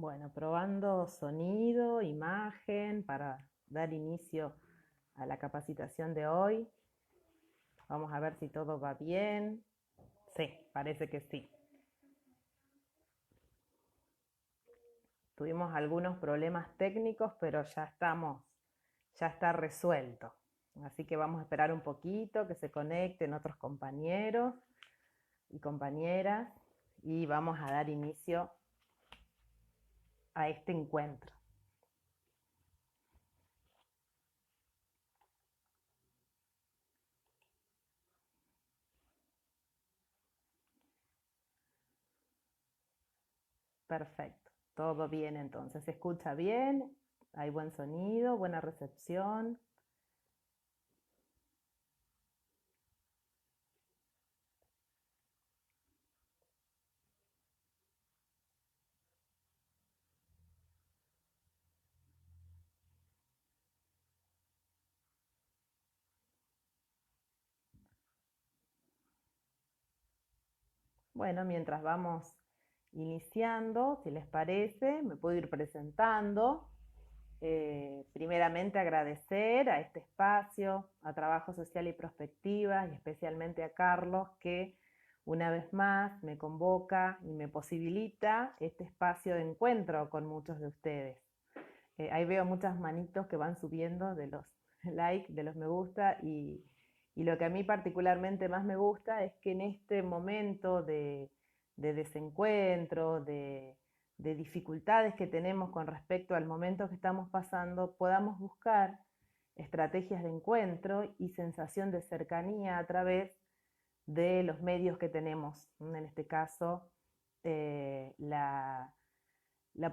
Bueno, probando sonido, imagen para dar inicio a la capacitación de hoy. Vamos a ver si todo va bien. Sí, parece que sí. Tuvimos algunos problemas técnicos, pero ya está resuelto. Así que vamos a esperar un poquito que se conecten otros compañeros y compañeras y vamos a dar inicio a este encuentro. Perfecto, todo bien entonces. ¿Se escucha bien? ¿Hay buen sonido, buena recepción? Bueno, mientras vamos iniciando, si les parece, me puedo ir presentando. Primeramente agradecer a este espacio, a Trabajo Social y Prospectivas, y especialmente a Carlos, que una vez más me convoca y me posibilita este espacio de encuentro con muchos de ustedes. Ahí veo muchas manitos que van subiendo de los likes, de los me gusta, y lo que a mí particularmente más me gusta es que en este momento de desencuentro, de dificultades que tenemos con respecto al momento que estamos pasando, podamos buscar estrategias de encuentro y sensación de cercanía a través de los medios que tenemos, en este caso la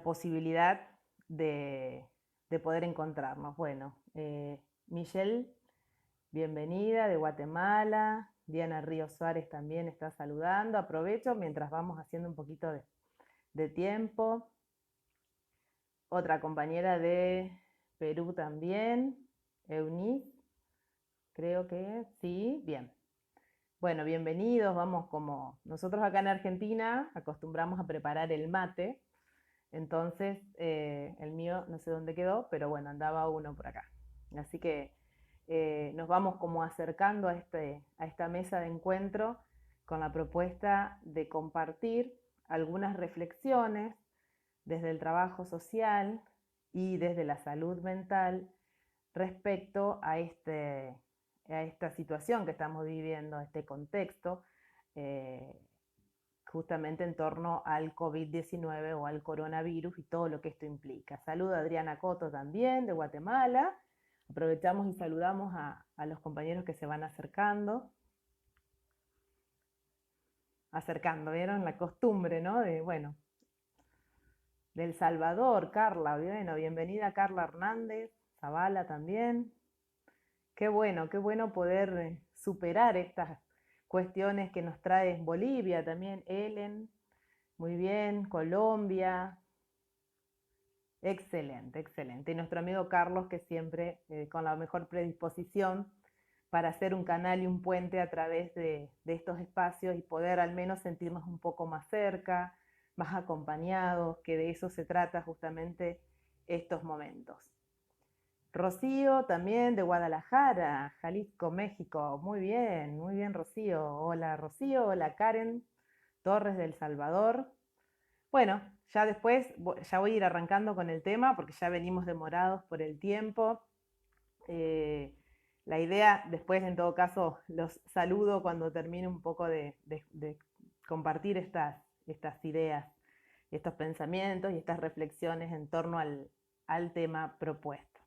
posibilidad de, de poder encontrarnos. Bueno, Michelle, bienvenida de Guatemala. Diana Ríos Suárez también está saludando. Aprovecho mientras vamos haciendo un poquito de tiempo. Otra compañera de Perú también, Eunice, creo que sí, bien. Bueno, bienvenidos, vamos como nosotros acá en Argentina acostumbramos a preparar el mate. Entonces, el mío no sé dónde quedó, pero bueno, andaba uno por acá. Así que nos vamos como acercando a esta mesa de encuentro con la propuesta de compartir algunas reflexiones desde el trabajo social y desde la salud mental respecto a esta situación que estamos viviendo, a este contexto, eh, justamente en torno al COVID-19 o al coronavirus y todo lo que esto implica. Saludo a Adriana Coto también, de Guatemala. Aprovechamos y saludamos a los compañeros que se van acercando. Acercando, ¿vieron? La costumbre, ¿no? De, bueno, del Salvador, Carla, bueno, bienvenida Carla Hernández, Zavala también. Qué bueno poder superar estas cuestiones que nos trae Bolivia también, Ellen, muy bien, Colombia, excelente, excelente. Y nuestro amigo Carlos, que siempre con la mejor predisposición para hacer un canal y un puente a través de estos espacios y poder al menos sentirnos un poco más cerca, más acompañados, que de eso se trata justamente estos momentos. Rocío también de Guadalajara, Jalisco, México. Muy bien, Rocío. Hola, Rocío. Hola, Karen Torres del Salvador. Bueno, ya después, ya voy a ir arrancando con el tema porque ya venimos demorados por el tiempo. Eh, la idea, después en todo caso, los saludo cuando termine un poco de compartir estas ideas, estos pensamientos y estas reflexiones en torno al tema propuesto.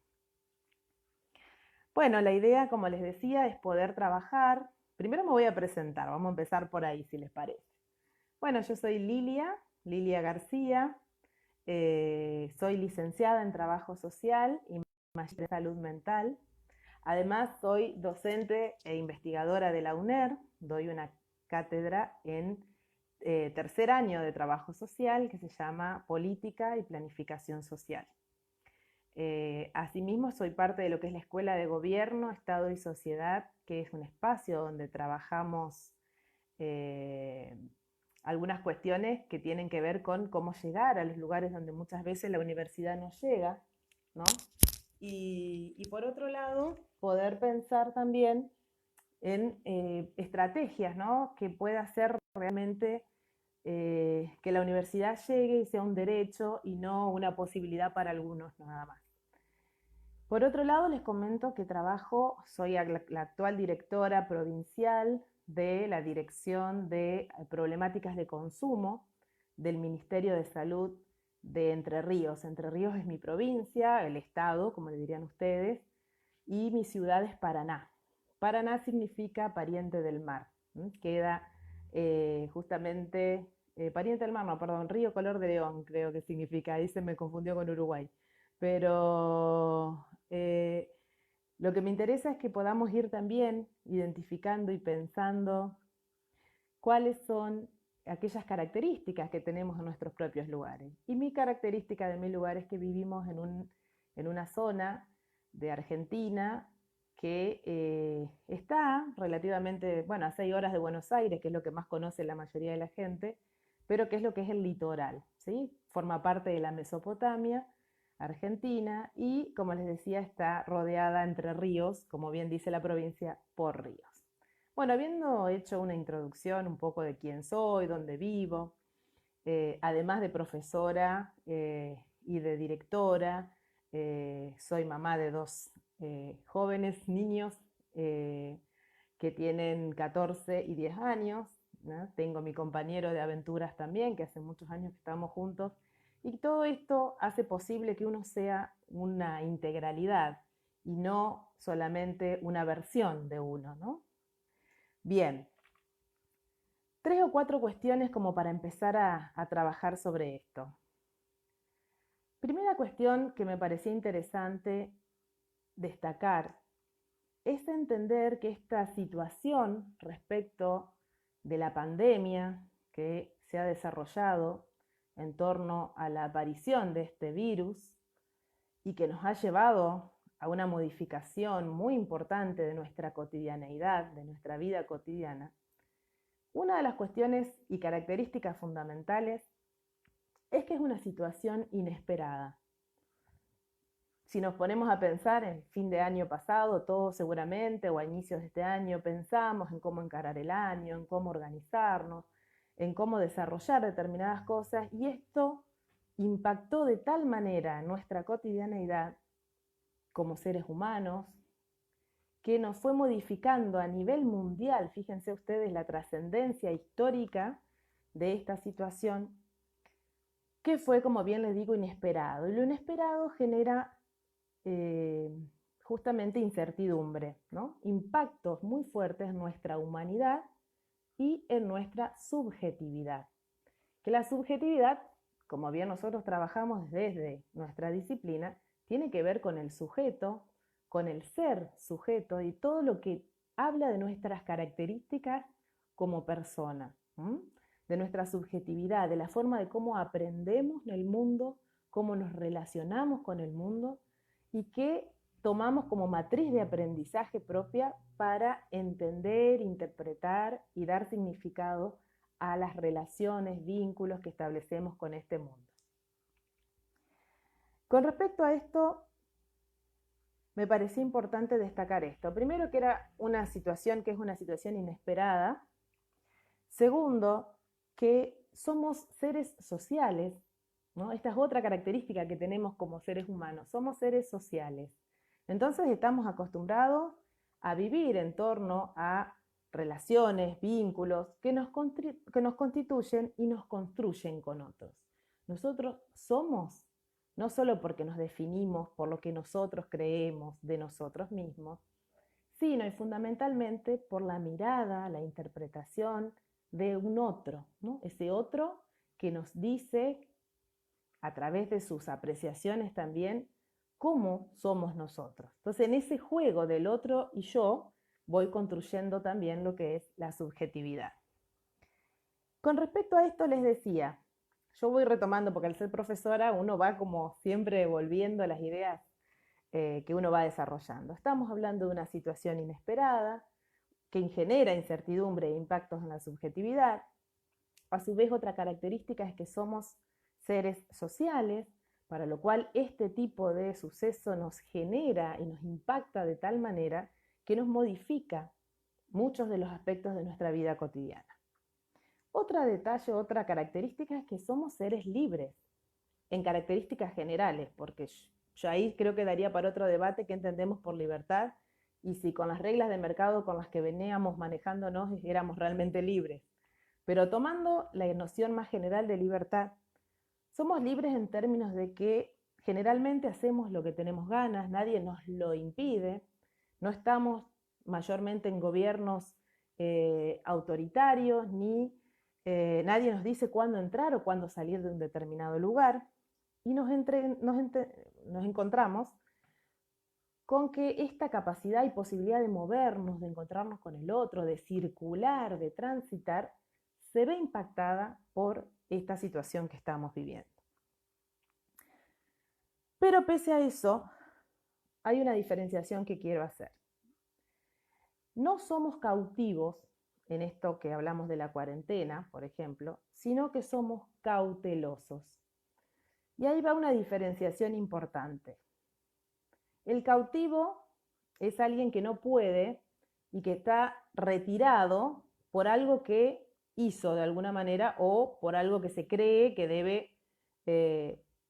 Bueno, la idea, como les decía, es poder trabajar. Primero me voy a presentar, vamos a empezar por ahí, si les parece. Bueno, yo soy Lilia García, soy licenciada en Trabajo Social y magíster en Salud Mental. Además, soy docente e investigadora de la UNER, doy una cátedra en tercer año de Trabajo Social que se llama Política y Planificación Social. Asimismo, soy parte de lo que es la Escuela de Gobierno, Estado y Sociedad, que es un espacio donde trabajamos eh, algunas cuestiones que tienen que ver con cómo llegar a los lugares donde muchas veces la universidad no llega, ¿no? Y por otro lado, poder pensar también en estrategias, ¿no? Que pueda hacer realmente que la universidad llegue y sea un derecho y no una posibilidad para algunos nada más. Por otro lado, les comento que soy la actual directora provincial de la Dirección de Problemáticas de Consumo del Ministerio de Salud de Entre Ríos. Entre Ríos es mi provincia, el estado, como le dirían ustedes, y mi ciudad es Paraná. Paraná significa pariente del mar. Queda justamente, pariente del mar, no, perdón, Río Color de León, creo que significa, ahí se me confundió con Uruguay. Pero lo que me interesa es que podamos ir también identificando y pensando cuáles son aquellas características que tenemos en nuestros propios lugares. Y mi característica de mi lugar es que vivimos en una zona de Argentina que está relativamente, bueno, a 6 horas de Buenos Aires, que es lo que más conoce la mayoría de la gente, pero que es lo que es el litoral, ¿sí? Forma parte de la Mesopotamia, Argentina, y como les decía, está rodeada entre ríos, como bien dice la provincia, por ríos. Bueno, habiendo hecho una introducción un poco de quién soy, dónde vivo, además de profesora y de directora, soy mamá de dos jóvenes niños que tienen 14 y 10 años, ¿no? Tengo mi compañero de aventuras también, que hace muchos años que estamos juntos, y todo esto hace posible que uno sea una integralidad y no solamente una versión de uno, ¿no? Bien, 3 o 4 cuestiones como para empezar a trabajar sobre esto. Primera cuestión que me parecía interesante destacar es entender que esta situación respecto de la pandemia que se ha desarrollado en torno a la aparición de este virus y que nos ha llevado a una modificación muy importante de nuestra cotidianeidad, de nuestra vida cotidiana, una de las cuestiones y características fundamentales es que es una situación inesperada. Si nos ponemos a pensar en fin de año pasado, todos seguramente, o a inicios de este año, pensamos en cómo encarar el año, en cómo organizarnos, en cómo desarrollar determinadas cosas, y esto impactó de tal manera en nuestra cotidianeidad como seres humanos, que nos fue modificando a nivel mundial, fíjense ustedes la trascendencia histórica de esta situación, que fue, como bien les digo, inesperado. Y lo inesperado genera justamente incertidumbre, ¿no? Impactos muy fuertes en nuestra humanidad y en nuestra subjetividad. Que la subjetividad, como bien nosotros trabajamos desde nuestra disciplina, tiene que ver con el sujeto, con el ser sujeto y todo lo que habla de nuestras características como persona, de nuestra subjetividad, de la forma de cómo aprendemos el mundo, cómo nos relacionamos con el mundo y qué tomamos como matriz de aprendizaje propia para entender, interpretar y dar significado a las relaciones, vínculos que establecemos con este mundo. Con respecto a esto, me pareció importante destacar esto. Primero, que era una situación que es una situación inesperada. Segundo, que somos seres sociales, ¿no? Esta es otra característica que tenemos como seres humanos, somos seres sociales. Entonces estamos acostumbrados a vivir en torno a relaciones, vínculos que nos constituyen y nos construyen con otros. Nosotros somos, no solo porque nos definimos por lo que nosotros creemos de nosotros mismos, sino y fundamentalmente por la mirada, la interpretación de un otro, ¿no? Ese otro que nos dice, a través de sus apreciaciones también, cómo somos nosotros. Entonces, en ese juego del otro y yo, voy construyendo también lo que es la subjetividad. Con respecto a esto les decía, yo voy retomando, porque al ser profesora uno va como siempre volviendo a las ideas que uno va desarrollando. Estamos hablando de una situación inesperada que genera incertidumbre e impactos en la subjetividad. a su vez otra característica es que somos seres sociales, para lo cual este tipo de suceso nos genera y nos impacta de tal manera que nos modifica muchos de los aspectos de nuestra vida cotidiana. Otro detalle, otra característica es que somos seres libres, en características generales, porque yo ahí creo que daría para otro debate qué entendemos por libertad y si con las reglas de mercado con las que veníamos manejándonos éramos realmente libres. Pero tomando la noción más general de libertad, somos libres en términos de que generalmente hacemos lo que tenemos ganas, nadie nos lo impide, no estamos mayormente en gobiernos autoritarios, ni nadie nos dice cuándo entrar o cuándo salir de un determinado lugar, y nos encontramos con que esta capacidad y posibilidad de movernos, de encontrarnos con el otro, de circular, de transitar, se ve impactada por esta situación que estamos viviendo. Pero pese a eso, hay una diferenciación que quiero hacer. No somos cautivos en esto que hablamos de la cuarentena, por ejemplo, sino que somos cautelosos. Y ahí va una diferenciación importante. El cautivo es alguien que no puede y que está retirado por algo que hizo de alguna manera o por algo que se cree que debe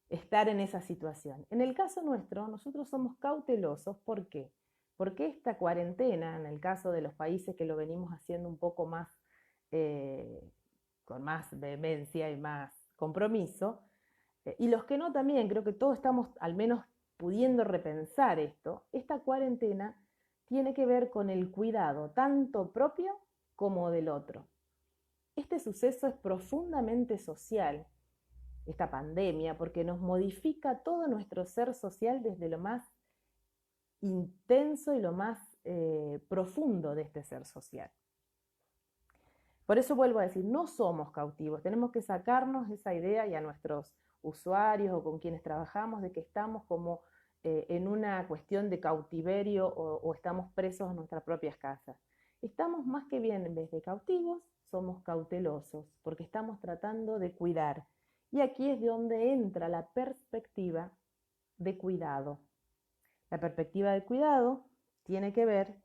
estar en esa situación. En el caso nuestro, nosotros somos cautelosos. ¿Por qué? Porque esta cuarentena, en el caso de los países que lo venimos haciendo un poco más, con más vehemencia y más compromiso, y los que no también, creo que todos estamos al menos pudiendo repensar esto, esta cuarentena tiene que ver con el cuidado tanto propio como del otro. Este suceso es profundamente social, esta pandemia, porque nos modifica todo nuestro ser social desde lo más intenso y lo más profundo de este ser social. Por eso vuelvo a decir, no somos cautivos, tenemos que sacarnos esa idea y a nuestros usuarios o con quienes trabajamos de que estamos como en una cuestión de cautiverio o estamos presos en nuestras propias casas. Estamos más que bien, en vez de cautivos, somos cautelosos, porque estamos tratando de cuidar. Y aquí es de donde entra la perspectiva de cuidado. La perspectiva de cuidado tiene que ver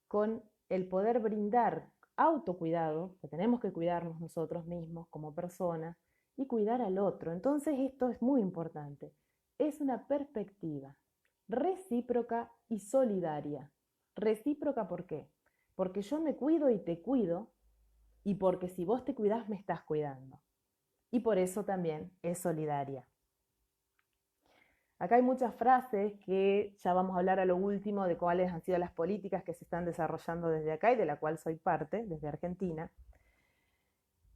con el poder brindar autocuidado, que tenemos que cuidarnos nosotros mismos como personas, y cuidar al otro. Entonces esto es muy importante. Es una perspectiva recíproca y solidaria. Recíproca, ¿por qué? Porque yo me cuido y te cuido, y porque si vos te cuidás me estás cuidando. Y por eso también es solidaria. Acá hay muchas frases que ya vamos a hablar a lo último de cuáles han sido las políticas que se están desarrollando desde acá y de la cual soy parte, desde Argentina.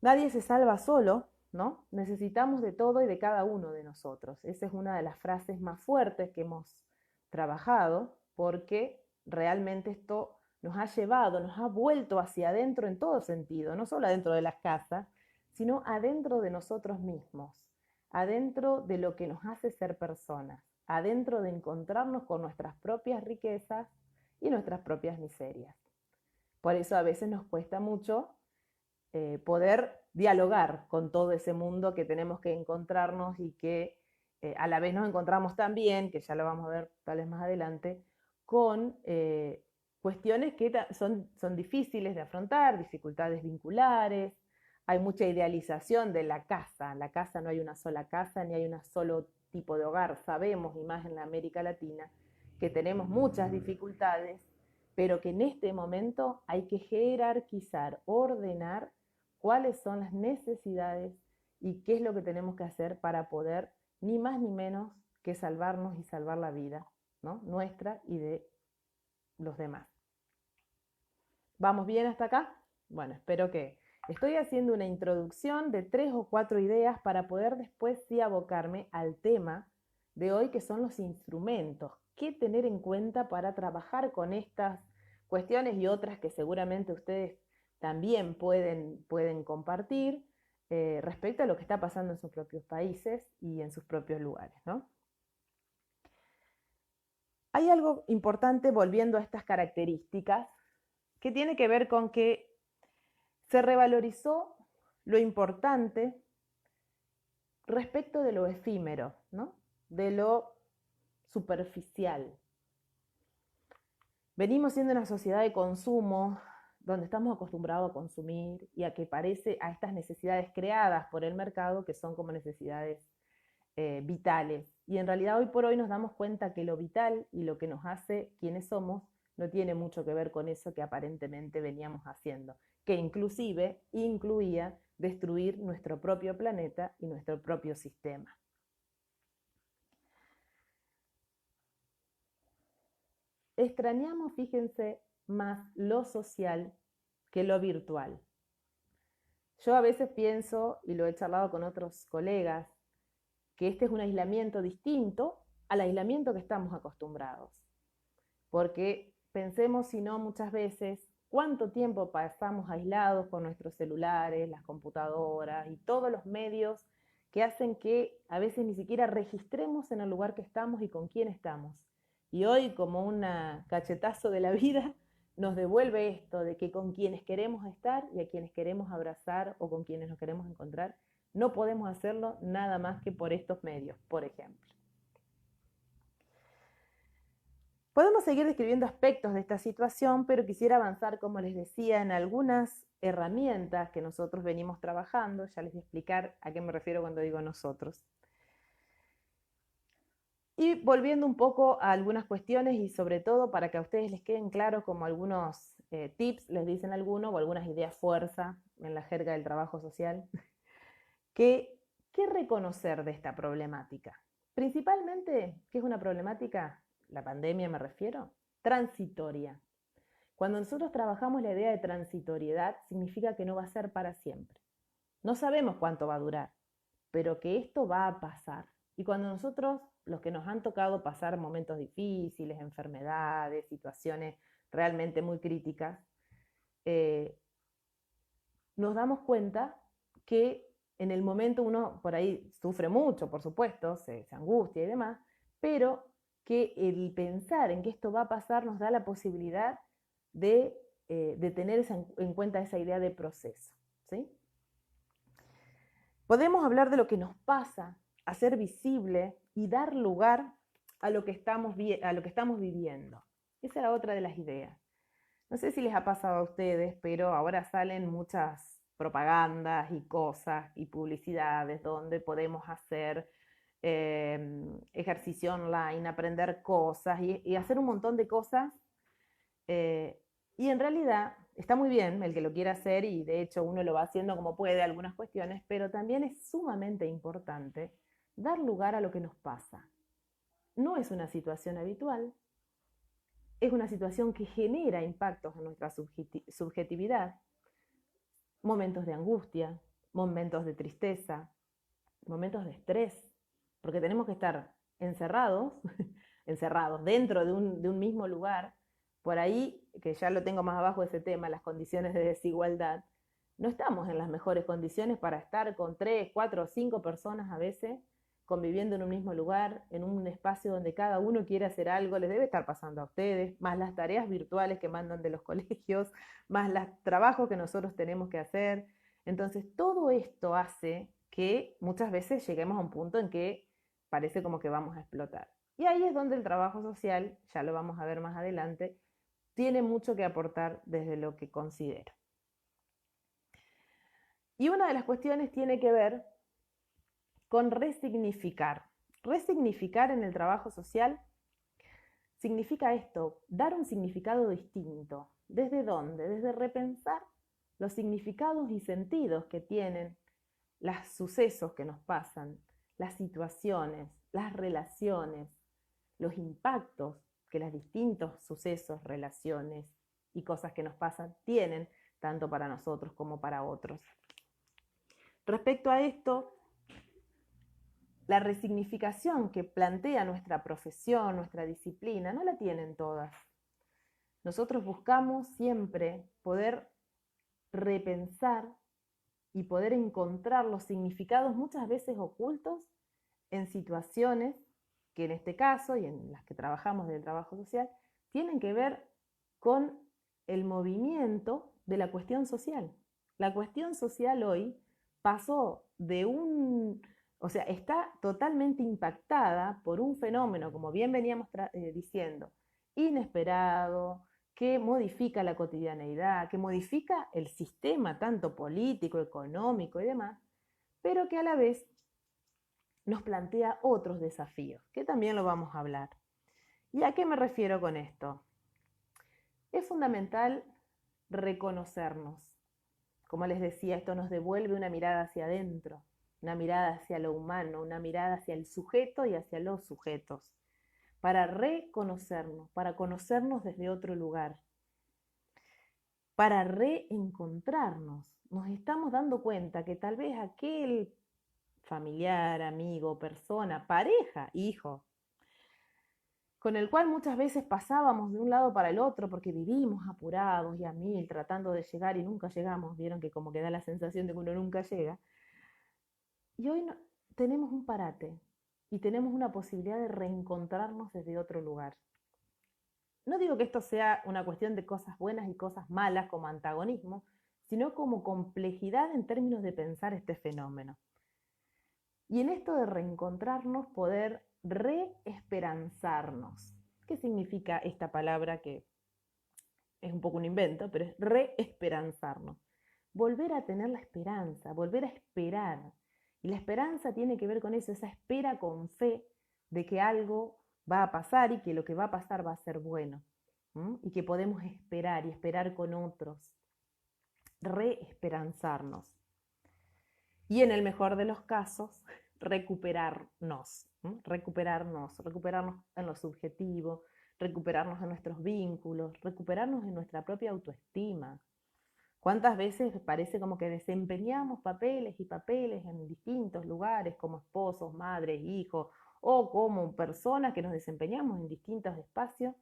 Nadie se salva solo, ¿no? Necesitamos de todo y de cada uno de nosotros. Esa es una de las frases más fuertes que hemos trabajado, porque realmente esto nos ha llevado, nos ha vuelto hacia adentro en todo sentido, no solo adentro de las casas, sino adentro de nosotros mismos, adentro de lo que nos hace ser personas, adentro de encontrarnos con nuestras propias riquezas y nuestras propias miserias. Por eso a veces nos cuesta mucho poder dialogar con todo ese mundo que tenemos que encontrarnos y que a la vez nos encontramos también, que ya lo vamos a ver tal vez más adelante, con cuestiones que son difíciles de afrontar, dificultades vinculares, hay mucha idealización de la casa. En la casa no hay una sola casa, ni hay un solo tipo de hogar. Sabemos, y más en la América Latina, que tenemos muchas dificultades, pero que en este momento hay que jerarquizar, ordenar cuáles son las necesidades y qué es lo que tenemos que hacer para poder, ni más ni menos, que salvarnos y salvar la vida, ¿no? Nuestra y de los demás. ¿Vamos bien hasta acá? Bueno, espero que... Estoy haciendo una introducción de 3 o 4 ideas para poder después sí abocarme al tema de hoy, que son los instrumentos. ¿Qué tener en cuenta para trabajar con estas cuestiones y otras que seguramente ustedes también pueden compartir respecto a lo que está pasando en sus propios países y en sus propios lugares, ¿no? Hay algo importante volviendo a estas características que tiene que ver con que se revalorizó lo importante respecto de lo efímero, ¿no? De lo superficial. Venimos siendo una sociedad de consumo donde estamos acostumbrados a consumir y a que parece a estas necesidades creadas por el mercado que son como necesidades vitales. Y en realidad hoy por hoy nos damos cuenta que lo vital y lo que nos hace quienes somos no tiene mucho que ver con eso que aparentemente veníamos haciendo, que inclusive incluía destruir nuestro propio planeta y nuestro propio sistema. Extrañamos, fíjense, más lo social que lo virtual. Yo a veces pienso, y lo he charlado con otros colegas, que este es un aislamiento distinto al aislamiento que estamos acostumbrados. Porque pensemos, si no, muchas veces, cuánto tiempo pasamos aislados con nuestros celulares, las computadoras y todos los medios que hacen que a veces ni siquiera registremos en el lugar que estamos y con quién estamos. Y hoy, como un cachetazo de la vida, nos devuelve esto de que con quienes queremos estar y a quienes queremos abrazar o con quienes nos queremos encontrar, no podemos hacerlo nada más que por estos medios, por ejemplo. Podemos seguir describiendo aspectos de esta situación, pero quisiera avanzar, como les decía, en algunas herramientas que nosotros venimos trabajando. Ya les voy a explicar a qué me refiero cuando digo nosotros. Y volviendo un poco a algunas cuestiones y sobre todo para que a ustedes les queden claros como algunos tips, les dicen algunos, o algunas ideas fuerza en la jerga del trabajo social, ¿qué reconocer de esta problemática? Principalmente, ¿qué es una problemática? La pandemia me refiero, transitoria. Cuando nosotros trabajamos la idea de transitoriedad, significa que no va a ser para siempre. No sabemos cuánto va a durar, pero que esto va a pasar. Y cuando nosotros, los que nos han tocado pasar momentos difíciles, enfermedades, situaciones realmente muy críticas, nos damos cuenta que en el momento uno por ahí sufre mucho, por supuesto, se angustia y demás, pero que el pensar en que esto va a pasar nos da la posibilidad de tener en cuenta esa idea de proceso, ¿sí? Podemos hablar de lo que nos pasa, hacer visible y dar lugar a lo que estamos viviendo. Esa era otra de las ideas. No sé si les ha pasado a ustedes, pero ahora salen muchas propagandas y cosas y publicidades donde podemos hacer ejercicio online, aprender cosas y hacer un montón de cosas. Y en realidad está muy bien el que lo quiera hacer y de hecho uno lo va haciendo como puede algunas cuestiones, pero también es sumamente importante dar lugar a lo que nos pasa. No es una situación habitual, es una situación que genera impactos en nuestra subjetividad, momentos de angustia, momentos de tristeza, momentos de estrés, porque tenemos que estar encerrados, encerrados dentro de un mismo lugar. Por ahí, que ya lo tengo más abajo ese tema, las condiciones de desigualdad, no estamos en las mejores condiciones para estar con 3, 4 o 5 personas a veces conviviendo en un mismo lugar, en un espacio donde cada uno quiere hacer algo, les debe estar pasando a ustedes, más las tareas virtuales que mandan de los colegios, más los trabajos que nosotros tenemos que hacer. Entonces, todo esto hace que muchas veces lleguemos a un punto en que parece como que vamos a explotar. Y ahí es donde el trabajo social, ya lo vamos a ver más adelante, tiene mucho que aportar desde lo que considero. Y una de las cuestiones tiene que ver con resignificar. Resignificar en el trabajo social significa esto, dar un significado distinto. ¿Desde dónde? Desde repensar los significados y sentidos que tienen los sucesos que nos pasan, las situaciones, las relaciones, los impactos que los distintos sucesos, relaciones y cosas que nos pasan tienen, tanto para nosotros como para otros. Respecto a esto, la resignificación que plantea nuestra profesión, nuestra disciplina, no la tienen todas. Nosotros buscamos siempre poder repensar y poder encontrar los significados muchas veces ocultos en situaciones que en este caso y en las que trabajamos del trabajo social tienen que ver con el movimiento de la cuestión social. La cuestión social hoy pasó de o sea, está totalmente impactada por un fenómeno, como bien veníamos diciendo, inesperado, que modifica la cotidianeidad, que modifica el sistema tanto político, económico y demás, pero que a la vez nos plantea otros desafíos, que también lo vamos a hablar. ¿Y a qué me refiero con esto? Es fundamental reconocernos. Como les decía, esto nos devuelve una mirada hacia adentro, una mirada hacia lo humano, una mirada hacia el sujeto y hacia los sujetos, para reconocernos, para conocernos desde otro lugar, para reencontrarnos. Nos estamos dando cuenta que tal vez aquel familiar, amigo, persona, pareja, hijo, con el cual muchas veces pasábamos de un lado para el otro porque vivimos apurados y a mil tratando de llegar y nunca llegamos, vieron que como que da la sensación de que uno nunca llega, y hoy tenemos un parate y tenemos una posibilidad de reencontrarnos desde otro lugar. No digo que esto sea una cuestión de cosas buenas y cosas malas como antagonismo, sino como complejidad en términos de pensar este fenómeno. Y en esto de reencontrarnos, poder reesperanzarnos. ¿Qué significa esta palabra que es un poco un invento, pero es reesperanzarnos? Volver a tener la esperanza, volver a esperar. Y la esperanza tiene que ver con eso, esa espera con fe de que algo va a pasar y que lo que va a pasar va a ser bueno. Y que podemos esperar y esperar con otros. Reesperanzarnos. Y en el mejor de los casos, recuperarnos en lo subjetivo, recuperarnos en nuestros vínculos, recuperarnos en nuestra propia autoestima. ¿Cuántas veces parece como que desempeñamos papeles y papeles en distintos lugares como esposos, madres, hijos o como personas que nos desempeñamos en distintos espacios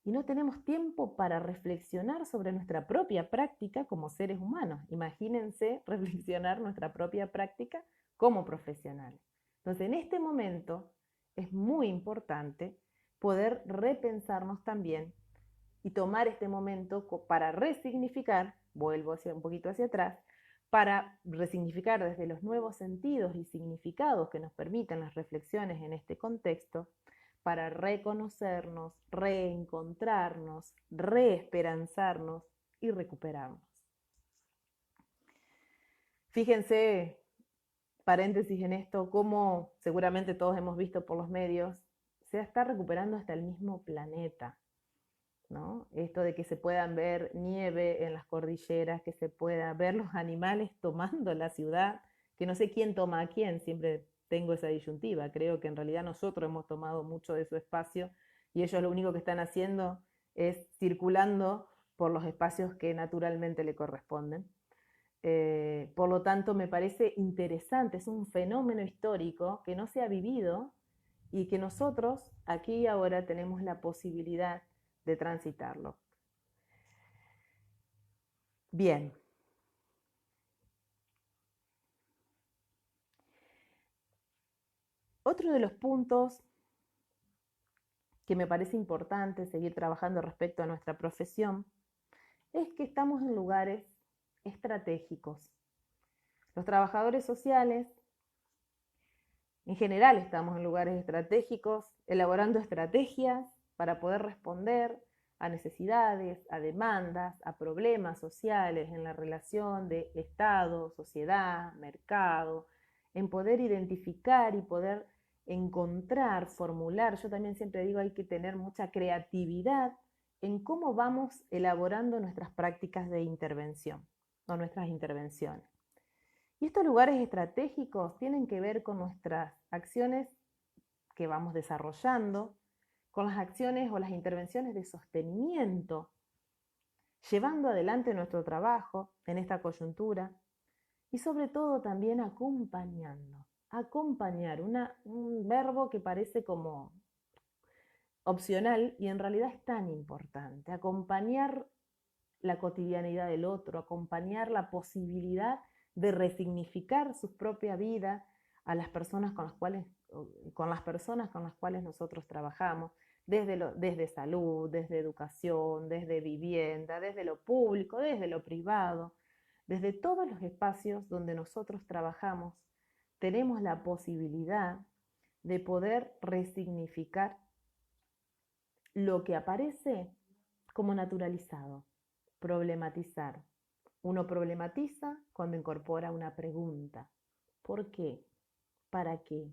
y no tenemos tiempo para reflexionar sobre nuestra propia práctica como seres humanos? Imagínense reflexionar nuestra propia práctica como profesionales. Entonces, en este momento es muy importante poder repensarnos también y tomar este momento para resignificar, vuelvo un poquito hacia atrás, para resignificar desde los nuevos sentidos y significados que nos permiten las reflexiones en este contexto, para reconocernos, reencontrarnos, reesperanzarnos y recuperarnos. Fíjense, paréntesis en esto, cómo seguramente todos hemos visto por los medios, se está recuperando hasta el mismo planeta, ¿no? Esto de que se puedan ver nieve en las cordilleras, que se pueda ver los animales tomando la ciudad, que no sé quién toma a quién, siempre tengo esa disyuntiva, creo que en realidad nosotros hemos tomado mucho de su espacio y ellos lo único que están haciendo es circulando por los espacios que naturalmente le corresponden. Por lo tanto, me parece interesante, es un fenómeno histórico que no se ha vivido y que nosotros aquí y ahora tenemos la posibilidad de transitarlo. Bien. Otro de los puntos que me parece importante seguir trabajando respecto a nuestra profesión es que estamos en lugares estratégicos. Los trabajadores sociales, en general, estamos en lugares estratégicos, elaborando estrategias para poder responder a necesidades, a demandas, a problemas sociales en la relación de Estado, sociedad, mercado, en poder identificar y poder encontrar, formular. Yo también siempre digo, hay que tener mucha creatividad en cómo vamos elaborando nuestras prácticas de intervención o nuestras intervenciones. Y estos lugares estratégicos tienen que ver con nuestras acciones que vamos desarrollando, con las acciones o las intervenciones de sostenimiento, llevando adelante nuestro trabajo en esta coyuntura y sobre todo también acompañando. Acompañar, un verbo que parece como opcional y en realidad es tan importante. Acompañar la cotidianidad del otro, acompañar la posibilidad de resignificar su propia vida a las personas con las personas con las cuales nosotros trabajamos, desde salud, desde educación, desde vivienda, desde lo público, desde lo privado. Desde todos los espacios donde nosotros trabajamos, tenemos la posibilidad de poder resignificar lo que aparece como naturalizado, problematizar. Uno problematiza cuando incorpora una pregunta. ¿Por qué? ¿Para qué?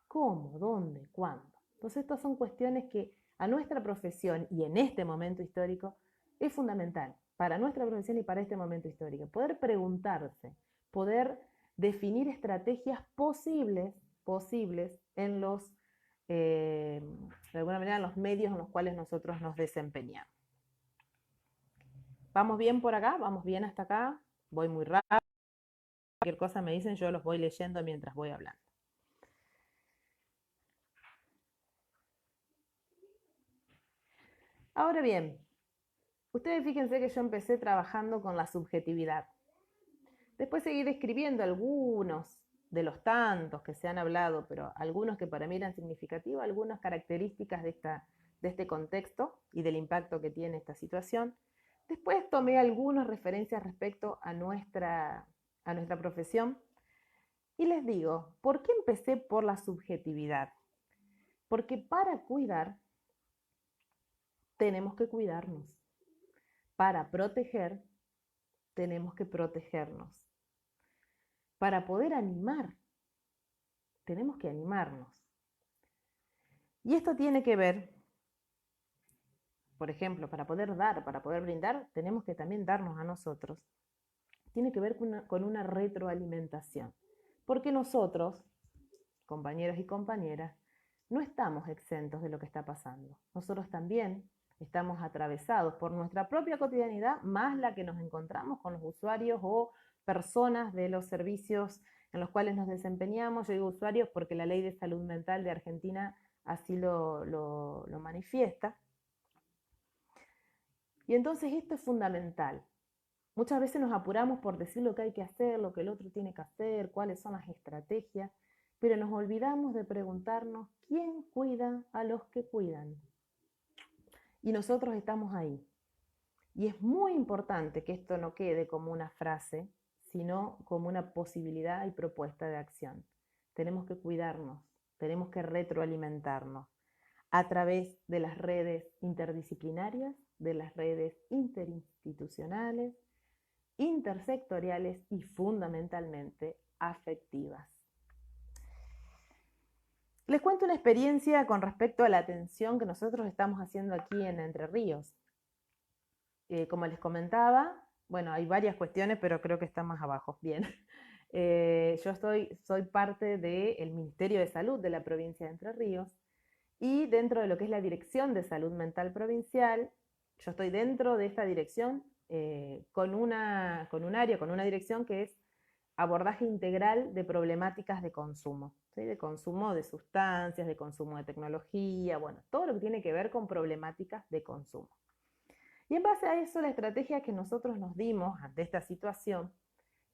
¿Cómo? ¿Dónde? ¿Cuándo? Entonces estas son cuestiones que a nuestra profesión y en este momento histórico es fundamental, para nuestra profesión y para este momento histórico, poder preguntarse, poder definir estrategias posibles en los, de alguna manera, en los medios en los cuales nosotros nos desempeñamos. ¿Vamos bien por acá? ¿Vamos bien hasta acá? Voy muy rápido. Cualquier cosa me dicen, yo los voy leyendo mientras voy hablando. Ahora bien, ustedes fíjense que yo empecé trabajando con la subjetividad. Después seguí describiendo algunos de los tantos que se han hablado, pero algunos que para mí eran significativos, algunas características de este contexto y del impacto que tiene esta situación. Después tomé algunas referencias respecto a nuestra profesión y les digo, ¿por qué empecé por la subjetividad? Porque para cuidar tenemos que cuidarnos. Para proteger tenemos que protegernos. Para poder animar tenemos que animarnos. Y esto tiene que ver, por ejemplo, para poder dar, para poder brindar, tenemos que también darnos a nosotros. Tiene que ver con una retroalimentación. Porque nosotros, compañeros y compañeras, no estamos exentos de lo que está pasando. Nosotros también estamos atravesados por nuestra propia cotidianidad, más la que nos encontramos con los usuarios o personas de los servicios en los cuales nos desempeñamos. Yo digo usuarios porque la Ley de Salud Mental de Argentina así lo manifiesta. Y entonces esto es fundamental. Muchas veces nos apuramos por decir lo que hay que hacer, lo que el otro tiene que hacer, cuáles son las estrategias, pero nos olvidamos de preguntarnos quién cuida a los que cuidan. Y nosotros estamos ahí. Y es muy importante que esto no quede como una frase, sino como una posibilidad y propuesta de acción. Tenemos que cuidarnos, tenemos que retroalimentarnos a través de las redes interdisciplinarias, de las redes interinstitucionales, intersectoriales y fundamentalmente afectivas. Les cuento una experiencia con respecto a la atención que nosotros estamos haciendo aquí en Entre Ríos. Como les comentaba, bueno, hay varias cuestiones, pero creo que está más abajo. Bien. Yo soy parte del Ministerio de Salud de la provincia de Entre Ríos y dentro de lo que es la Dirección de Salud Mental Provincial, yo estoy dentro de esta dirección con un área, con una dirección que es abordaje integral de problemáticas de consumo, ¿sí? De consumo de sustancias, de consumo de tecnología, bueno, todo lo que tiene que ver con problemáticas de consumo. Y en base a eso, la estrategia que nosotros nos dimos ante esta situación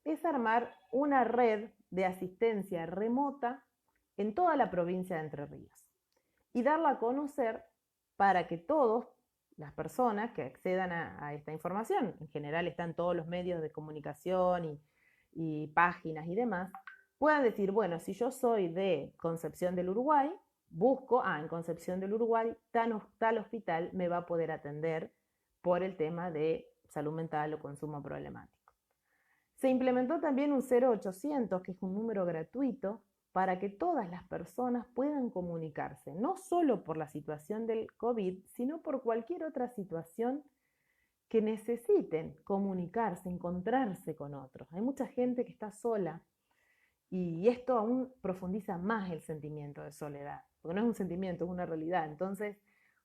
es armar una red de asistencia remota en toda la provincia de Entre Ríos y darla a conocer para que todas las personas que accedan a esta información, en general están todos los medios de comunicación y páginas y demás, puedan decir, bueno, si yo soy de Concepción del Uruguay, busco, en Concepción del Uruguay, tal hospital me va a poder atender por el tema de salud mental o consumo problemático. Se implementó también un 0800, que es un número gratuito, para que todas las personas puedan comunicarse, no solo por la situación del COVID, sino por cualquier otra situación que necesiten comunicarse, encontrarse con otros. Hay mucha gente que está sola y esto aún profundiza más el sentimiento de soledad, porque no es un sentimiento, es una realidad. Entonces,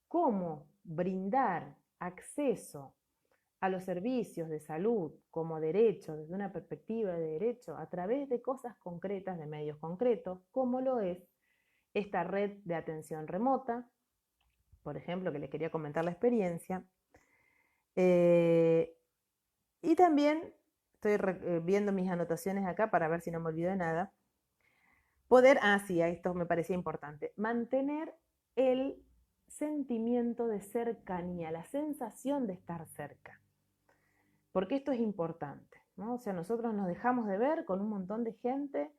¿cómo brindar acceso a los servicios de salud como derecho, desde una perspectiva de derecho, a través de cosas concretas, de medios concretos, como lo es esta red de atención remota, por ejemplo, que les quería comentar la experiencia? Y también estoy viendo mis anotaciones acá para ver si no me olvido de nada. Poder, sí, esto me parecía importante, mantener el sentimiento de cercanía, la sensación de estar cerca. Porque esto es importante. ¿no? O sea, nosotros nos dejamos de ver con un montón de gente,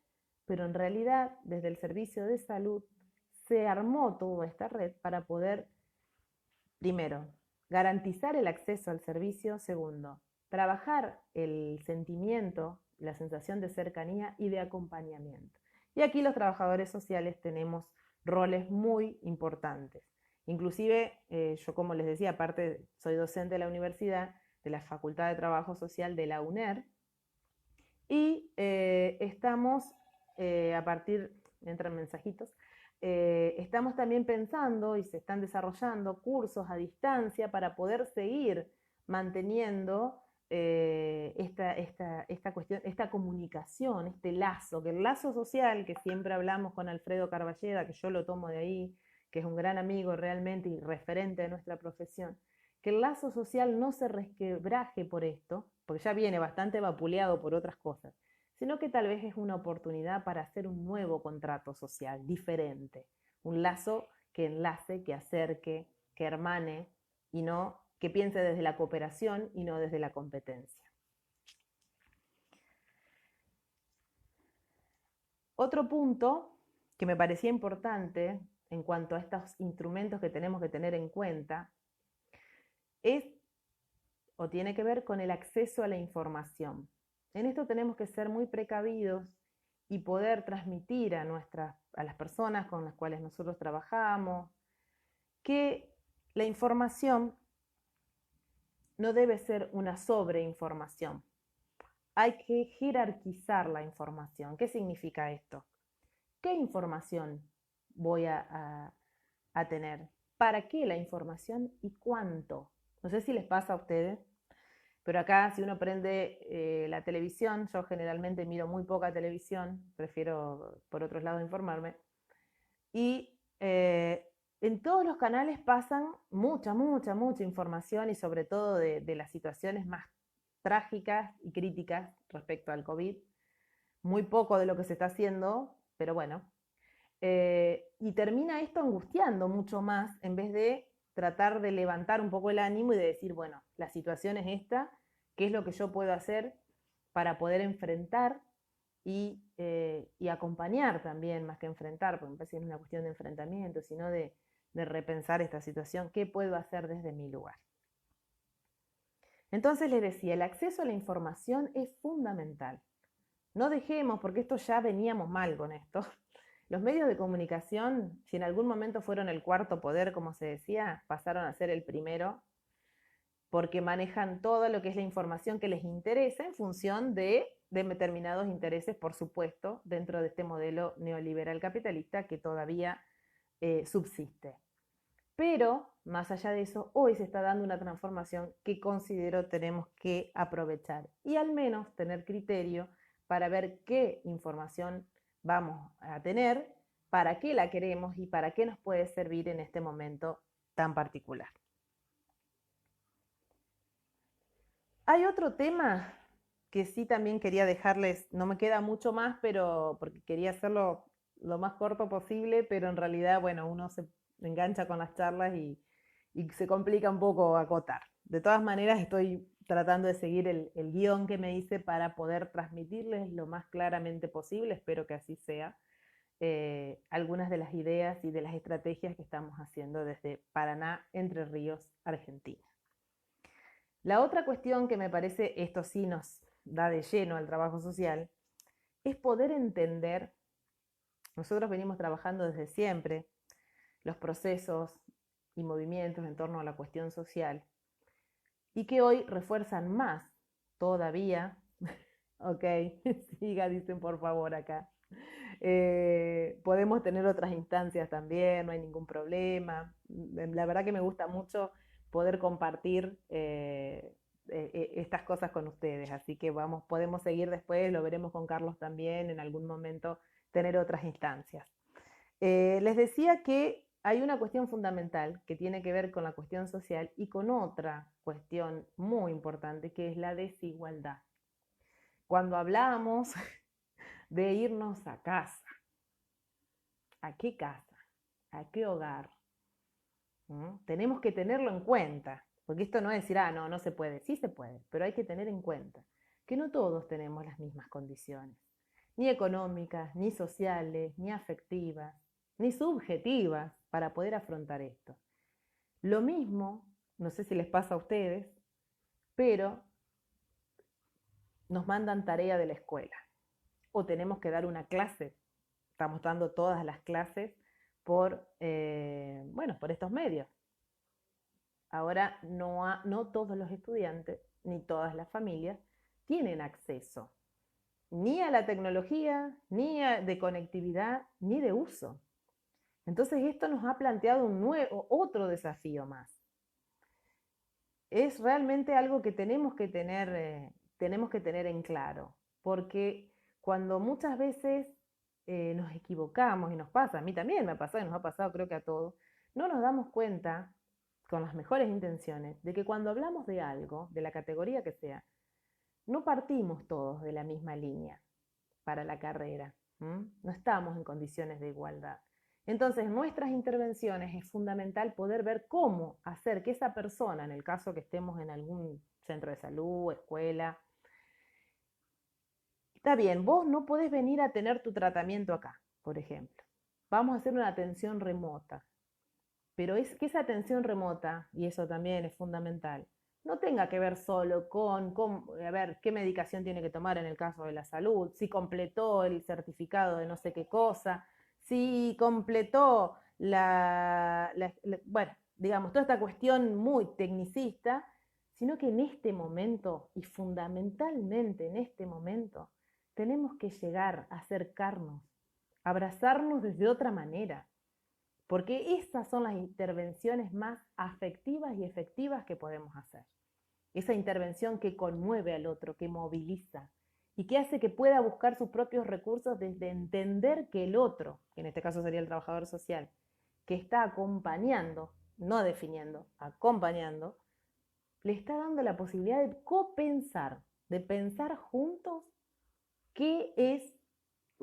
pero en realidad desde el servicio de salud se armó toda esta red para poder, primero, garantizar el acceso al servicio; segundo, trabajar el sentimiento, la sensación de cercanía y de acompañamiento. Y aquí los trabajadores sociales tenemos roles muy importantes. Inclusive, yo como les decía, aparte soy docente de la universidad, de la Facultad de Trabajo Social de la UNER, y estamos, a partir, entran mensajitos, estamos también pensando y se están desarrollando cursos a distancia para poder seguir manteniendo esta cuestión, esta comunicación, este lazo, que el lazo social que siempre hablamos con Alfredo Carballeda, que yo lo tomo de ahí, que es un gran amigo realmente y referente de nuestra profesión, que el lazo social no se resquebraje por esto, porque ya viene bastante vapuleado por otras cosas, sino que tal vez es una oportunidad para hacer un nuevo contrato social, diferente, un lazo que enlace, que acerque, que hermane, y no que piense desde la cooperación y no desde la competencia. Otro punto que me parecía importante en cuanto a estos instrumentos que tenemos que tener en cuenta es o tiene que ver con el acceso a la información. En esto tenemos que ser muy precavidos y poder transmitir a las personas con las cuales nosotros trabajamos que la información no debe ser una sobreinformación. Hay que jerarquizar la información. ¿Qué significa esto? ¿Qué información voy a tener? ¿Para qué la información y cuánto? No sé si les pasa a ustedes, pero acá si uno prende la televisión, yo generalmente miro muy poca televisión, prefiero por otros lados informarme, y en todos los canales pasan mucha información y sobre todo de las situaciones más trágicas y críticas respecto al COVID. Muy poco de lo que se está haciendo, pero bueno. Y termina esto angustiando mucho más en vez de tratar de levantar un poco el ánimo y de decir, bueno, la situación es esta, ¿qué es lo que yo puedo hacer para poder enfrentar y acompañar también, más que enfrentar, porque me parece que no es una cuestión de enfrentamiento, sino de repensar esta situación, qué puedo hacer desde mi lugar? Entonces les decía, el acceso a la información es fundamental. No dejemos, porque esto ya veníamos mal con esto. Los medios de comunicación, si en algún momento fueron el cuarto poder, como se decía, pasaron a ser el primero, porque manejan todo lo que es la información que les interesa en función de determinados intereses, por supuesto, dentro de este modelo neoliberal capitalista que todavía subsiste. Pero, más allá de eso, hoy se está dando una transformación que considero tenemos que aprovechar y al menos tener criterio para ver qué información vamos a tener, para qué la queremos y para qué nos puede servir en este momento tan particular. Hay otro tema que sí también quería dejarles, no me queda mucho más, pero porque quería hacerlo lo más corto posible, pero en realidad, bueno, uno se engancha con las charlas y se complica un poco acotar. De todas maneras, estoy tratando de seguir el guión que me hice para poder transmitirles lo más claramente posible, espero que así sea, algunas de las ideas y de las estrategias que estamos haciendo desde Paraná, Entre Ríos, Argentina. La otra cuestión que me parece, esto sí nos da de lleno al trabajo social, es poder entender, nosotros venimos trabajando desde siempre, los procesos y movimientos en torno a la cuestión social, y que hoy refuerzan más todavía, ok, siga, dicen por favor acá, podemos tener otras instancias también, no hay ningún problema, la verdad que me gusta mucho poder compartir estas cosas con ustedes, así que vamos, podemos seguir después, lo veremos con Carlos también, en algún momento tener otras instancias. Les decía que hay una cuestión fundamental que tiene que ver con la cuestión social y con otra cuestión muy importante que es la desigualdad. Cuando hablamos de irnos a casa, ¿a qué casa? ¿A qué hogar? ¿Mm? Tenemos que tenerlo en cuenta, porque esto no es decir, no se puede, sí se puede, pero hay que tener en cuenta que no todos tenemos las mismas condiciones, ni económicas, ni sociales, ni afectivas, ni subjetivas para poder afrontar esto. Lo mismo, no sé si les pasa a ustedes, pero nos mandan tarea de la escuela o tenemos que dar una clase. Estamos dando todas las clases por estos medios. Ahora no todos los estudiantes ni todas las familias tienen acceso ni a la tecnología, ni de conectividad, ni de uso. Entonces esto nos ha planteado otro desafío más. Es realmente algo que tenemos que tener en claro, porque cuando muchas veces nos equivocamos y nos pasa, a mí también me ha pasado y nos ha pasado creo que a todos, no nos damos cuenta con las mejores intenciones de que cuando hablamos de algo, de la categoría que sea, no partimos todos de la misma línea para la carrera, no estamos en condiciones de igualdad. Entonces, en nuestras intervenciones es fundamental poder ver cómo hacer que esa persona, en el caso que estemos en algún centro de salud, escuela, está bien, vos no podés venir a tener tu tratamiento acá, por ejemplo. Vamos a hacer una atención remota, pero es que esa atención remota, y eso también es fundamental, no tenga que ver solo con a ver, qué medicación tiene que tomar en el caso de la salud, si completó el certificado de no sé qué cosa, si completó bueno, digamos, toda esta cuestión muy tecnicista, sino que en este momento, y fundamentalmente en este momento, tenemos que llegar a acercarnos, abrazarnos desde otra manera, porque esas son las intervenciones más afectivas y efectivas que podemos hacer. Esa intervención que conmueve al otro, que moviliza y que hace que pueda buscar sus propios recursos desde entender que el otro, que en este caso sería el trabajador social, que está acompañando, no definiendo, acompañando, le está dando la posibilidad de copensar, de pensar juntos qué es,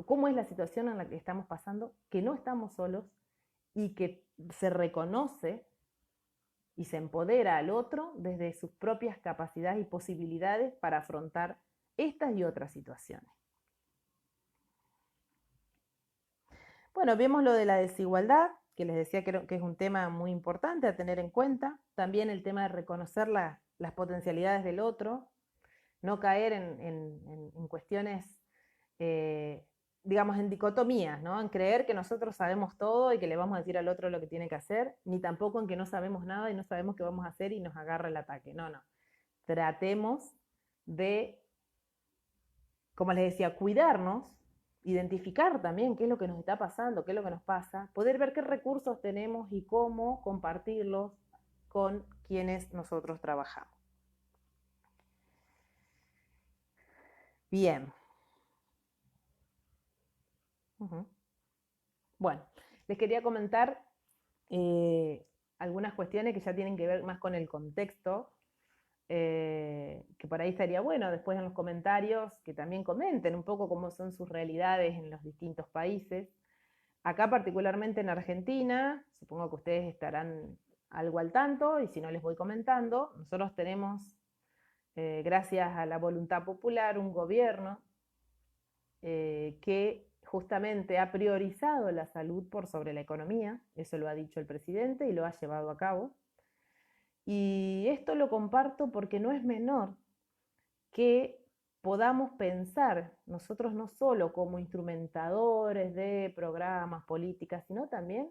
cómo es la situación en la que estamos pasando, que no estamos solos y que se reconoce y se empodera al otro desde sus propias capacidades y posibilidades para afrontar estas y otras situaciones. Bueno, vemos lo de la desigualdad, que les decía que es un tema muy importante a tener en cuenta. También el tema de reconocer las potencialidades del otro, no caer en cuestiones, digamos, en dicotomías, ¿no? En creer que nosotros sabemos todo y que le vamos a decir al otro lo que tiene que hacer, ni tampoco en que no sabemos nada y no sabemos qué vamos a hacer y nos agarra el ataque. No. Tratemos de, como les decía, cuidarnos, identificar también qué es lo que nos está pasando, qué es lo que nos pasa, poder ver qué recursos tenemos y cómo compartirlos con quienes nosotros trabajamos. Bien. Bueno, les quería comentar algunas cuestiones que ya tienen que ver más con el contexto, que por ahí estaría bueno después en los comentarios que también comenten un poco cómo son sus realidades en los distintos países. Acá particularmente en Argentina, supongo que ustedes estarán algo al tanto y si no les voy comentando, nosotros tenemos, gracias a la voluntad popular, un gobierno que justamente ha priorizado la salud por sobre la economía, eso lo ha dicho el presidente y lo ha llevado a cabo. Y esto lo comparto porque no es menor que podamos pensar nosotros no solo como instrumentadores de programas, políticas, sino también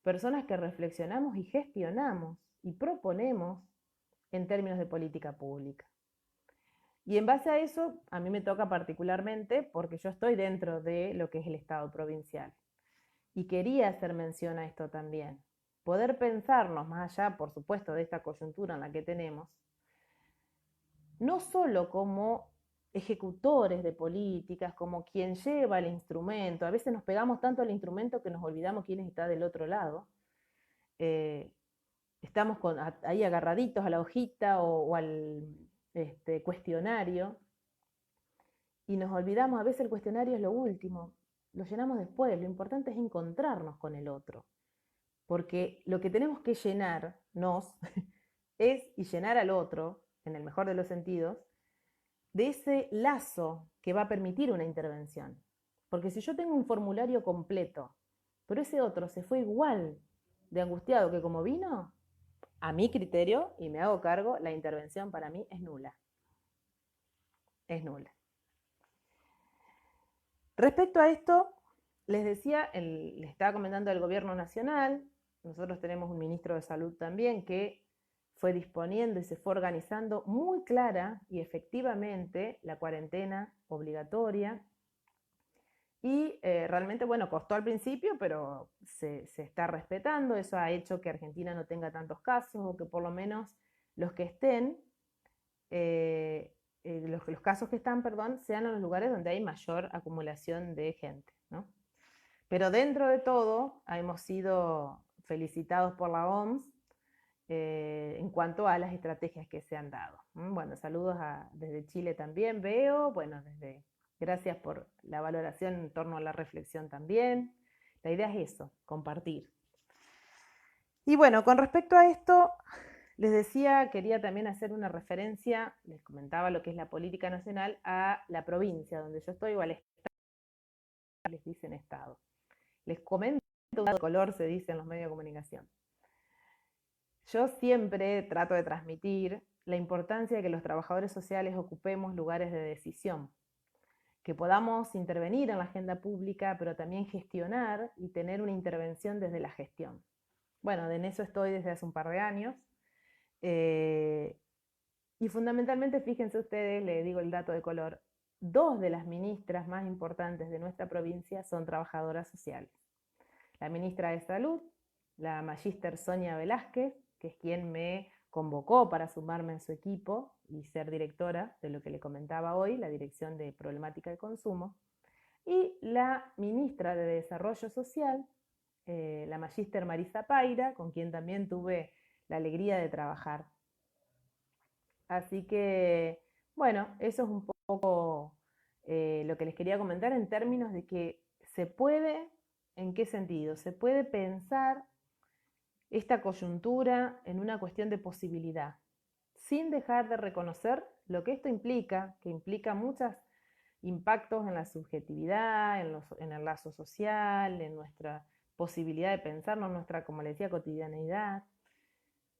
personas que reflexionamos y gestionamos y proponemos en términos de política pública. Y en base a eso, a mí me toca particularmente porque yo estoy dentro de lo que es el Estado provincial. Y quería hacer mención a esto también. Poder pensarnos, más allá, por supuesto, de esta coyuntura en la que tenemos, no solo como ejecutores de políticas, como quien lleva el instrumento, a veces nos pegamos tanto al instrumento que nos olvidamos quién está del otro lado, estamos ahí agarraditos a la hojita o al cuestionario, y nos olvidamos, a veces el cuestionario es lo último, lo llenamos después, lo importante es encontrarnos con el otro, porque lo que tenemos que llenarnos es, y llenar al otro, en el mejor de los sentidos, de ese lazo que va a permitir una intervención. Porque si yo tengo un formulario completo, pero ese otro se fue igual de angustiado que como vino, a mi criterio, y me hago cargo, la intervención para mí es nula. Es nula. Respecto a esto, les decía, les estaba comentando el gobierno nacional, nosotros tenemos un ministro de salud también que fue disponiendo y se fue organizando muy clara y efectivamente la cuarentena obligatoria. Y realmente, bueno, costó al principio, pero se está respetando. Eso ha hecho que Argentina no tenga tantos casos, o que por lo menos los que estén, los casos que están, perdón, sean en los lugares donde hay mayor acumulación de gente, ¿no? Pero dentro de todo, hemos sido felicitados por la OMS en cuanto a las estrategias que se han dado. Bueno, saludos desde Chile también, veo, bueno, gracias por la valoración en torno a la reflexión también. La idea es eso, compartir. Y bueno, con respecto a esto, les decía, quería también hacer una referencia, les comentaba lo que es la política nacional, a la provincia donde yo estoy, o al estado, les dicen estado. Les comento de color, se dice en los medios de comunicación. Yo siempre trato de transmitir la importancia de que los trabajadores sociales ocupemos lugares de decisión, que podamos intervenir en la agenda pública, pero también gestionar y tener una intervención desde la gestión. Bueno, en eso estoy desde hace un par de años. Y fundamentalmente, fíjense ustedes, les digo el dato de color, 2 de las ministras más importantes de nuestra provincia son trabajadoras sociales. La ministra de Salud, la magíster Sonia Velázquez, que es quien me convocó para sumarme a su equipo y ser directora de lo que le comentaba hoy, la Dirección de Problemática de Consumo, y la ministra de Desarrollo Social, la magíster Marisa Paira, con quien también tuve la alegría de trabajar. Así que, bueno, eso es un poco lo que les quería comentar en términos de que se puede, ¿en qué sentido? Se puede pensar esta coyuntura en una cuestión de posibilidad, sin dejar de reconocer lo que esto implica, que implica muchos impactos en la subjetividad, en el lazo social, en nuestra posibilidad de pensarnos, nuestra, como les decía, cotidianeidad,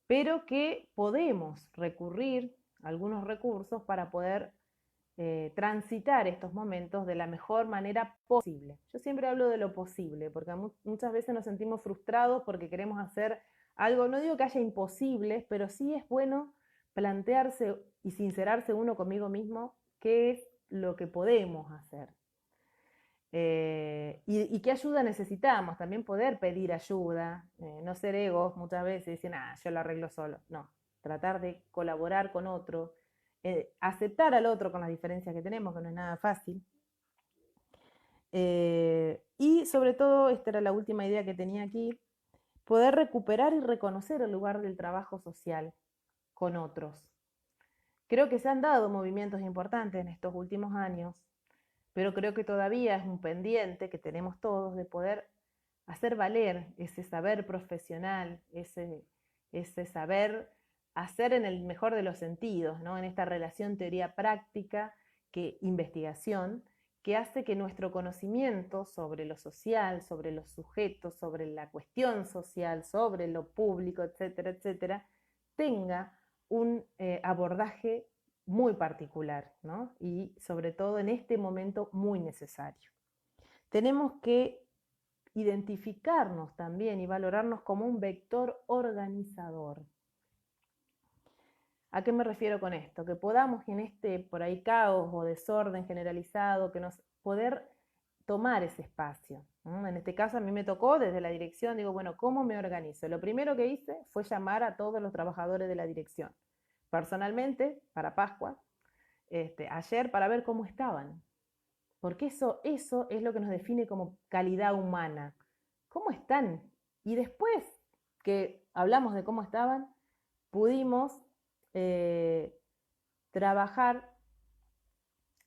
pero que podemos recurrir a algunos recursos para poder transitar estos momentos de la mejor manera posible. Yo siempre hablo de lo posible, porque muchas veces nos sentimos frustrados porque queremos hacer algo, no digo que haya imposibles, pero sí es bueno plantearse y sincerarse uno conmigo mismo qué es lo que podemos hacer. Y qué ayuda necesitamos, también poder pedir ayuda, no ser egos muchas veces, decir, yo lo arreglo solo. No, tratar de colaborar con otro, aceptar al otro con las diferencias que tenemos, que no es nada fácil. Y sobre todo, esta era la última idea que tenía aquí, poder recuperar y reconocer el lugar del trabajo social con otros. Creo que se han dado movimientos importantes en estos últimos años, pero creo que todavía es un pendiente que tenemos todos de poder hacer valer ese saber profesional, ese saber hacer en el mejor de los sentidos, ¿no? En esta relación teoría-práctica, investigación, que hace que nuestro conocimiento sobre lo social, sobre los sujetos, sobre la cuestión social, sobre lo público, etcétera, etcétera, tenga un abordaje muy particular, ¿no? Y sobre todo en este momento muy necesario. Tenemos que identificarnos también y valorarnos como un vector organizador. ¿A qué me refiero con esto? Que podamos en este por ahí caos o desorden generalizado, poder tomar ese espacio. En este caso a mí me tocó desde la dirección, digo, bueno, ¿cómo me organizo? Lo primero que hice fue llamar a todos los trabajadores de la dirección. Personalmente, para Pascua, ayer para ver cómo estaban. Porque eso es lo que nos define como calidad humana. ¿Cómo están? Y después que hablamos de cómo estaban, pudimos trabajar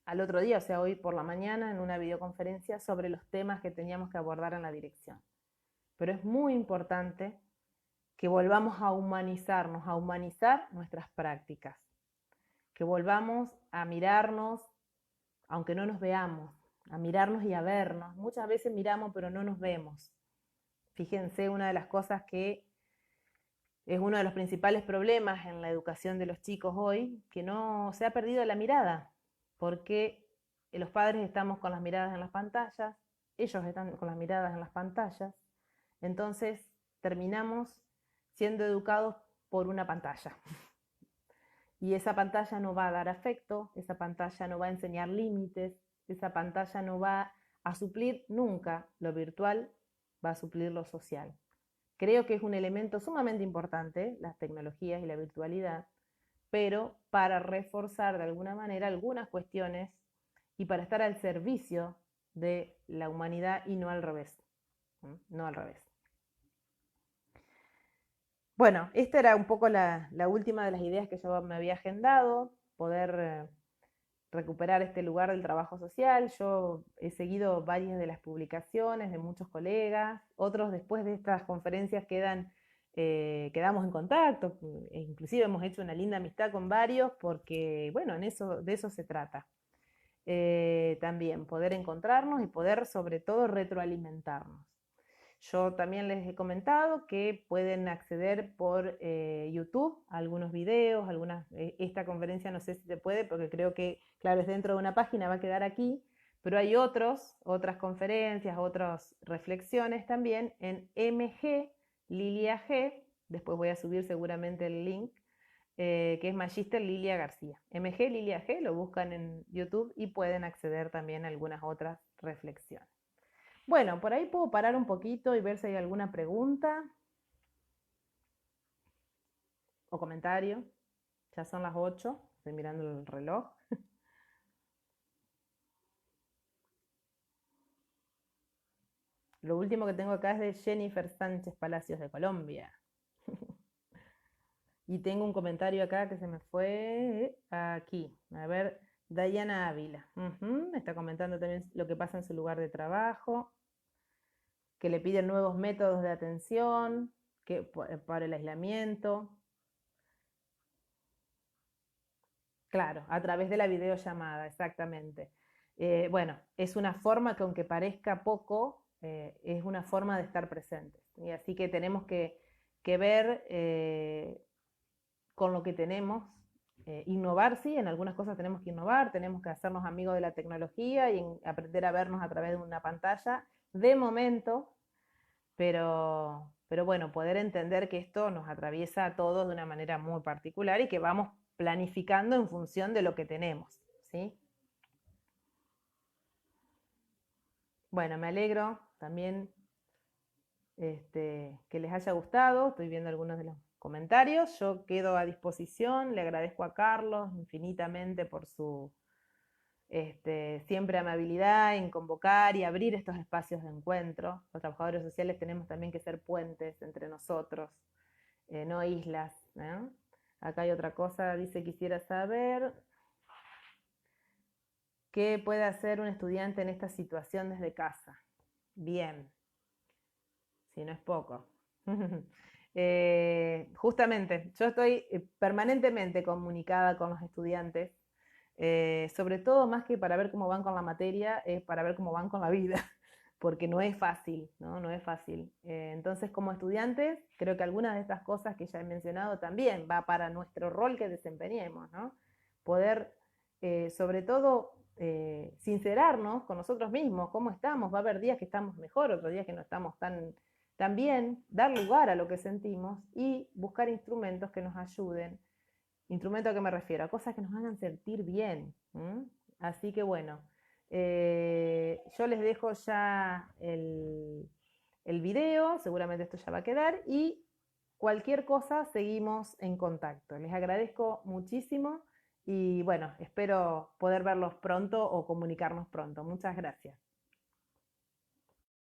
al otro día, o sea, hoy por la mañana, en una videoconferencia sobre los temas que teníamos que abordar en la dirección. Pero es muy importante que volvamos a humanizarnos, a humanizar nuestras prácticas. que volvamos a mirarnos, aunque no nos veamos, a mirarnos y a vernos. Muchas veces miramos pero no nos vemos. Fíjense, una de las cosas que es uno de los principales problemas en la educación de los chicos hoy, que no se ha perdido la mirada, porque los padres estamos con las miradas en las pantallas, ellos están con las miradas en las pantallas, entonces terminamos siendo educados por una pantalla. Y esa pantalla no va a dar afecto, esa pantalla no va a enseñar límites, esa pantalla no va a suplir nunca lo virtual, va a suplir lo social. Creo que es un elemento sumamente importante, las tecnologías y la virtualidad, pero para reforzar de alguna manera algunas cuestiones y para estar al servicio de la humanidad y no al revés. No al revés. Bueno, esta era un poco la última de las ideas que yo me había agendado, poder recuperar este lugar del trabajo social. Yo he seguido varias de las publicaciones de muchos colegas, otros después de estas conferencias quedamos en contacto, e inclusive hemos hecho una linda amistad con varios porque, bueno, de eso se trata. También poder encontrarnos y poder sobre todo retroalimentarnos. Yo también les he comentado que pueden acceder por YouTube a algunos videos, esta conferencia no sé si se puede porque creo que, claro, es dentro de una página, va a quedar aquí, pero hay otras conferencias, otras reflexiones también en MG Lilia G, después voy a subir seguramente el link, que es Magister Lilia García. MG Lilia G, lo buscan en YouTube y pueden acceder también a algunas otras reflexiones. Bueno, por ahí puedo parar un poquito y ver si hay alguna pregunta o comentario. Ya son las 8, estoy mirando el reloj. Lo último que tengo acá es de Jennifer Sánchez Palacios de Colombia. Y tengo un comentario acá que se me fue aquí. A ver, Dayana Ávila. Está comentando también lo que pasa en su lugar de trabajo, que le piden nuevos métodos de atención para el aislamiento. Claro, a través de la videollamada, exactamente. Bueno, es una forma que aunque parezca poco, es una forma de estar presentes. Y así que tenemos que ver con lo que tenemos, innovar, sí, en algunas cosas tenemos que innovar, tenemos que hacernos amigos de la tecnología y aprender a vernos a través de una pantalla, de momento, pero bueno, poder entender que esto nos atraviesa a todos de una manera muy particular y que vamos planificando en función de lo que tenemos, ¿sí? Bueno, me alegro también que les haya gustado, estoy viendo algunos de los comentarios, yo quedo a disposición, le agradezco a Carlos infinitamente por su siempre amabilidad en convocar y abrir estos espacios de encuentro. Los trabajadores sociales tenemos también que ser puentes entre nosotros, no islas, ¿no? Acá hay otra cosa, dice, quisiera saber qué puede hacer un estudiante en esta situación desde casa. Bien, si no es poco. Justamente, yo estoy permanentemente comunicada con los estudiantes, sobre todo más que para ver cómo van con la materia, es para ver cómo van con la vida, porque no es fácil, ¿no? No es fácil. Entonces, como estudiantes, creo que algunas de estas cosas que ya he mencionado también va para nuestro rol que desempeñemos, ¿no? Poder, sobre todo, sincerarnos con nosotros mismos, cómo estamos, va a haber días que estamos mejor, otros días que no estamos tan bien, dar lugar a lo que sentimos y buscar instrumentos que nos ayuden. ¿Instrumento a qué me refiero? A cosas que nos hagan sentir bien. Así que bueno, yo les dejo ya el video, seguramente esto ya va a quedar, y cualquier cosa seguimos en contacto. Les agradezco muchísimo y bueno, espero poder verlos pronto o comunicarnos pronto. Muchas gracias.